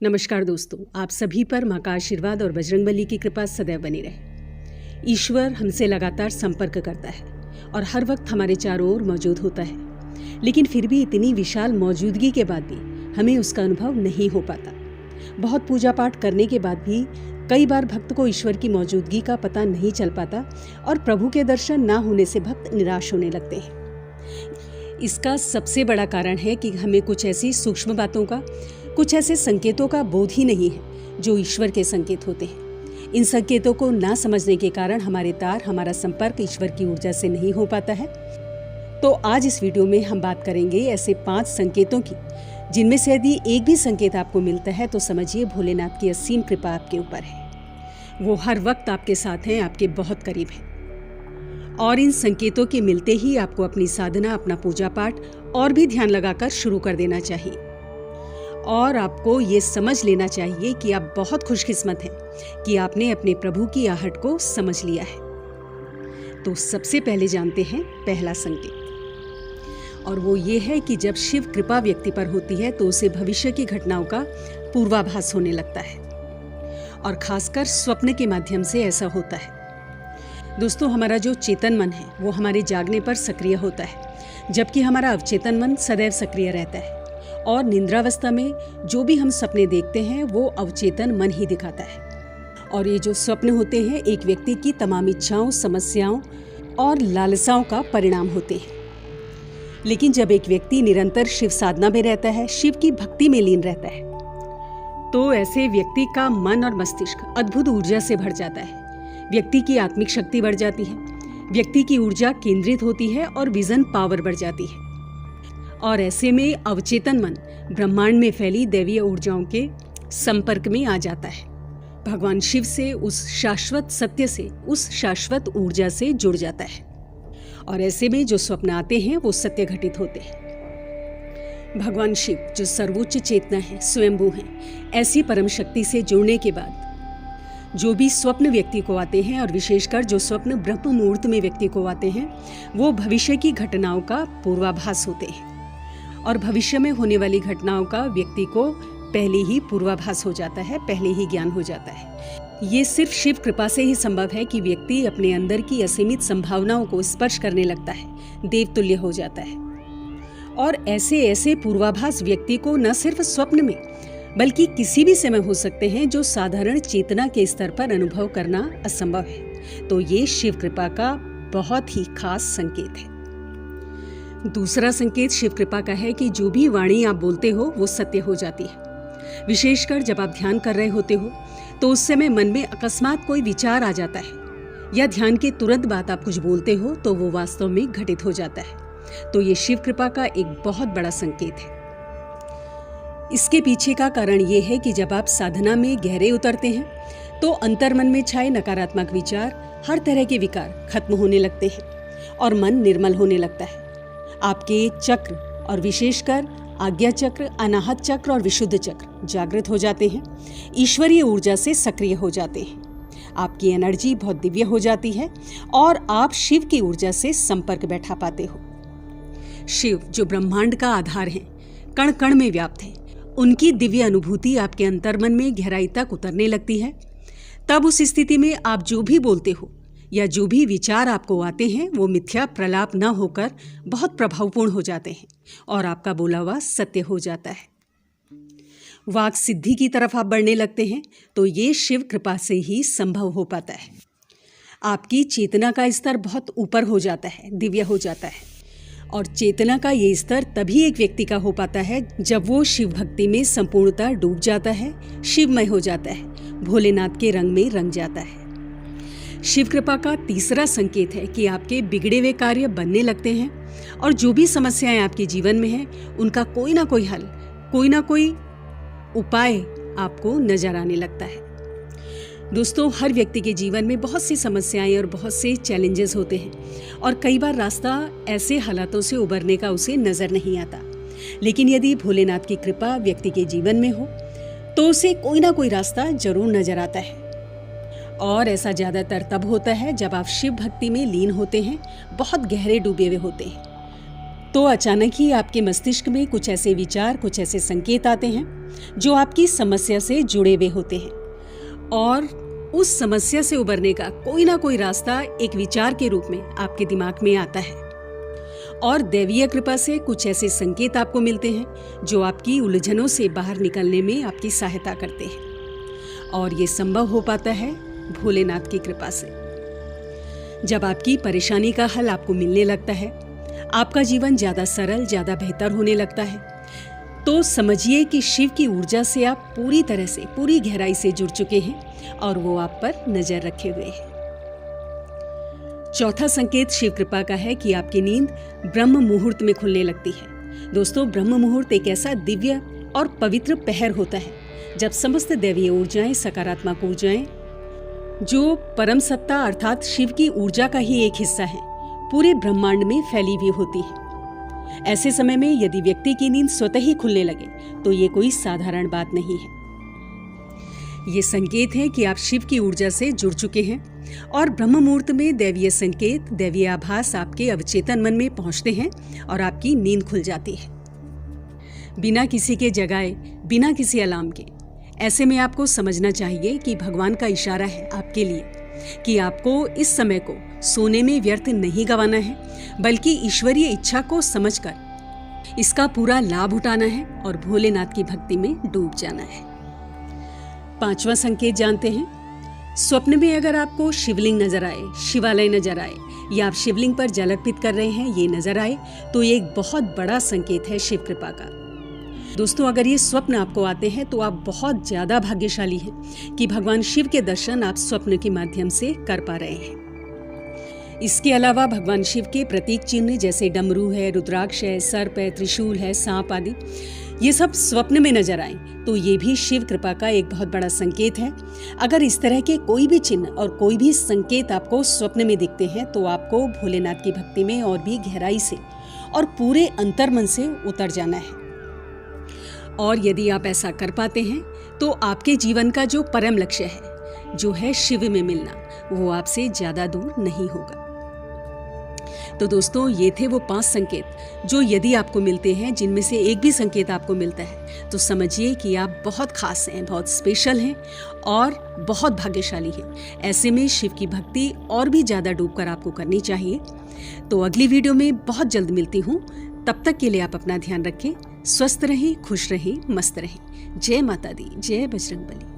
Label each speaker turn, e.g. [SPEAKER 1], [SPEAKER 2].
[SPEAKER 1] नमस्कार दोस्तों, आप सभी पर माँ का आशीर्वाद और बजरंगबली की कृपा सदैव बनी रहे। ईश्वर हमसे लगातार संपर्क करता है और हर वक्त हमारे चारों ओर मौजूद होता है, लेकिन फिर भी इतनी विशाल मौजूदगी के बाद भी हमें उसका अनुभव नहीं हो पाता। बहुत पूजा पाठ करने के बाद भी कई बार भक्त को ईश्वर की मौजूदगी का पता नहीं चल पाता और प्रभु के दर्शन ना होने से भक्त निराश होने लगते हैं। इसका सबसे बड़ा कारण है कि हमें कुछ ऐसी सूक्ष्म बातों का, कुछ ऐसे संकेतों का बोध ही नहीं है जो ईश्वर के संकेत होते हैं। इन संकेतों को ना समझने के कारण हमारा संपर्क ईश्वर की ऊर्जा से नहीं हो पाता है। तो आज इस वीडियो में हम बात करेंगे ऐसे 5 संकेतों की, जिनमें से यदि एक भी संकेत आपको मिलता है तो समझिए भोलेनाथ की असीम कृपा आपके ऊपर है। वो हर वक्त आपके साथ हैं, आपके बहुत करीब हैं। और इन संकेतों के मिलते ही आपको अपनी साधना, अपना पूजा पाठ और भी ध्यान लगाकर शुरू कर देना चाहिए। और आपको ये समझ लेना चाहिए कि आप बहुत खुशकिस्मत हैं कि आपने अपने प्रभु की आहट को समझ लिया है। तो सबसे पहले जानते हैं पहला संकेत, और वो ये है कि जब शिव कृपा व्यक्ति पर होती है तो उसे भविष्य की घटनाओं का पूर्वाभास होने लगता है, और खासकर स्वप्न के माध्यम से ऐसा होता है। दोस्तों, हमारा जो चेतन मन है वो हमारे जागने पर सक्रिय होता है, जबकि हमारा अवचेतन मन सदैव सक्रिय रहता है। और निद्रावस्था में जो भी हम सपने देखते हैं वो अवचेतन मन ही दिखाता है। और ये जो स्वप्न होते हैं एक व्यक्ति की तमाम इच्छाओं, समस्याओं और लालसाओं का परिणाम होते हैं। लेकिन जब एक व्यक्ति निरंतर शिव साधना में रहता है, शिव की भक्ति में लीन रहता है, तो ऐसे व्यक्ति का मन और मस्तिष्क अद्भुत ऊर्जा से भर जाता है। व्यक्ति की आत्मिक शक्ति बढ़ जाती है, व्यक्ति की ऊर्जा केंद्रित होती है और विजन पावर बढ़ जाती है। और ऐसे में अवचेतन मन ब्रह्मांड में फैली दैवीय ऊर्जाओं के संपर्क में आ जाता है। भगवान शिव से, उस शाश्वत सत्य से, उस शाश्वत ऊर्जा से जुड़ जाता है। और ऐसे में जो स्वप्न आते हैं वो सत्य घटित होते हैं। भगवान शिव जो सर्वोच्च चेतना है, स्वयंभू हैं, ऐसी परम शक्ति से जुड़ने के बाद जो भी स्वप्न व्यक्ति को आते हैं, और विशेषकर जो स्वप्न ब्रह्म मुहूर्त में व्यक्ति को आते हैं, वो भविष्य की घटनाओं का पूर्वाभास होते हैं। और भविष्य में होने वाली घटनाओं का व्यक्ति को पहले ही पूर्वाभास हो जाता है, पहले ही ज्ञान हो जाता है। ये सिर्फ शिव कृपा से ही संभव है कि व्यक्ति अपने अंदर की असीमित संभावनाओं को स्पर्श करने लगता है, देवतुल्य हो जाता है। और ऐसे पूर्वाभास व्यक्ति को न सिर्फ स्वप्न में बल्कि किसी भी समय हो सकते हैं, जो साधारण चेतना के स्तर पर अनुभव करना असंभव है। तो ये शिव कृपा का बहुत ही खास संकेत है। दूसरा संकेत शिव कृपा का है कि जो भी वाणी आप बोलते हो वो सत्य हो जाती है। विशेषकर जब आप ध्यान कर रहे होते हो तो उस समय मन में अकस्मात कोई विचार आ जाता है, या ध्यान के तुरंत बाद आप कुछ बोलते हो तो वो वास्तव में घटित हो जाता है। तो ये शिव कृपा का एक बहुत बड़ा संकेत है। इसके पीछे का कारण ये है कि जब आप साधना में गहरे उतरते हैं तो अंतर्मन में छाए नकारात्मक विचार, हर तरह के विकार खत्म होने लगते हैं और मन निर्मल होने लगता है। आपके चक्र, और विशेषकर आज्ञा चक्र, अनाहत चक्र और विशुद्ध चक्र जागृत हो जाते हैं, ईश्वरीय ऊर्जा से सक्रिय हो जाते हैं। आपकी एनर्जी बहुत दिव्य हो जाती है और आप शिव की ऊर्जा से संपर्क बैठा पाते हो। शिव जो ब्रह्मांड का आधार है, कण कण में व्याप्त है, उनकी दिव्य अनुभूति आपके अंतर्मन में गहराई तक उतरने लगती है। तब उस स्थिति में आप जो भी बोलते हो या जो भी विचार आपको आते हैं वो मिथ्या प्रलाप न होकर बहुत प्रभावपूर्ण हो जाते हैं और आपका बोला हुआ सत्य हो जाता है। वाक सिद्धि की तरफ आप बढ़ने लगते हैं। तो ये शिव कृपा से ही संभव हो पाता है। आपकी चेतना का स्तर बहुत ऊपर हो जाता है, दिव्य हो जाता है। और चेतना का ये स्तर तभी एक व्यक्ति का हो पाता है जब वो शिव भक्ति में संपूर्णतः डूब जाता है, शिवमय हो जाता है, भोलेनाथ के रंग में रंग जाता है। शिव कृपा का तीसरा संकेत है कि आपके बिगड़े हुए कार्य बनने लगते हैं, और जो भी समस्याएं आपके जीवन में हैं उनका कोई ना कोई हल, कोई ना कोई उपाय आपको नजर आने लगता है। दोस्तों, हर व्यक्ति के जीवन में बहुत सी समस्याएं और बहुत से चैलेंजेस होते हैं, और कई बार रास्ता ऐसे हालातों से उबरने का उसे नजर नहीं आता। लेकिन यदि भोलेनाथ की कृपा व्यक्ति के जीवन में हो तो उसे कोई ना कोई रास्ता जरूर नजर आता है। और ऐसा ज़्यादातर तब होता है जब आप शिव भक्ति में लीन होते हैं, बहुत गहरे डूबे हुए होते हैं। तो अचानक ही आपके मस्तिष्क में कुछ ऐसे विचार, कुछ ऐसे संकेत आते हैं जो आपकी समस्या से जुड़े हुए होते हैं, और उस समस्या से उबरने का कोई ना कोई रास्ता एक विचार के रूप में आपके दिमाग में आता है। और दैवीय कृपा से कुछ ऐसे संकेत आपको मिलते हैं जो आपकी उलझनों से बाहर निकलने में आपकी सहायता करते हैं, और ये संभव हो पाता है भोलेनाथ की कृपा से। जब आपकी परेशानी का हल आपको मिलने लगता है, आपका जीवन ज़्यादा सरल, ज़्यादा बेहतर होने लगता है, तो समझिए कि शिव की ऊर्जा से आप पूरी तरह से, पूरी गहराई से जुड़ चुके हैं और वो आप पर नजर रखे हुए हैं। चौथा संकेत शिव कृपा का है कि आपकी नींद ब्रह्म मुहूर्त में खुलने लगती है। दोस्तों, ब्रह्म मुहूर्त एक ऐसा दिव्य और पवित्र पहर होता है जब समस्त दैवीय ऊर्जाएं, सकारात्मक ऊर्जाएं, जो परम सत्ता अर्थात शिव की ऊर्जा का ही एक हिस्सा है, पूरे ब्रह्मांड में फैली हुई होती है। ऐसे समय में यदि व्यक्ति की नींद स्वतः ही खुलने लगे तो ये कोई साधारण बात नहीं है। ये संकेत है कि आप शिव की ऊर्जा से जुड़ चुके हैं, और ब्रह्म मुहूर्त में दैवीय संकेत, दैवीय आभास आपके अवचेतन मन में पहुंचते हैं और आपकी नींद खुल जाती है बिना किसी के जगाए, बिना किसी अलार्म के। ऐसे में आपको समझना चाहिए कि भगवान का इशारा है आपके लिए कि आपको इस समय को सोने में व्यर्थ नहीं गंवाना है, बल्कि ईश्वरीय इच्छा को समझकर इसका पूरा लाभ उठाना है और भोलेनाथ की भक्ति में डूब जाना है। पांचवा संकेत जानते हैं। स्वप्न में अगर आपको शिवलिंग नजर आए, शिवालय नजर आए, या आप शिवलिंग पर जल अर्पित कर रहे हैं, ये नजर आए, तो ये एक बहुत बड़ा संकेत है शिव कृपा का। दोस्तों, अगर ये स्वप्न आपको आते हैं तो आप बहुत ज्यादा भाग्यशाली हैं कि भगवान शिव के दर्शन आप स्वप्न के माध्यम से कर पा रहे हैं। इसके अलावा भगवान शिव के प्रतीक चिन्ह जैसे डमरू है, रुद्राक्ष है, सर्प है, त्रिशूल है, सांप आदि, ये सब स्वप्न में नजर आए तो ये भी शिव कृपा का एक बहुत बड़ा संकेत है। अगर इस तरह के कोई भी चिन्ह और कोई भी संकेत आपको स्वप्न में दिखते हैं तो आपको भोलेनाथ की भक्ति में और भी गहराई से और पूरे अंतर्मन से उतर जाना है। और यदि आप ऐसा कर पाते हैं तो आपके जीवन का जो परम लक्ष्य है, जो है शिव में मिलना, वो आपसे ज्यादा दूर नहीं होगा। तो दोस्तों, ये थे वो 5 संकेत जो यदि आपको मिलते हैं, जिनमें से एक भी संकेत आपको मिलता है, तो समझिए कि आप बहुत खास हैं, बहुत स्पेशल हैं और बहुत भाग्यशाली हैं। ऐसे में शिव की भक्ति और भी ज़्यादा डूबकर आपको करनी चाहिए। तो अगली वीडियो में बहुत जल्द मिलती हूँ। तब तक के लिए आप अपना ध्यान रखें, स्वस्थ रहें, खुश रहें, मस्त रहें। जय माता दी, जय बजरंगबली।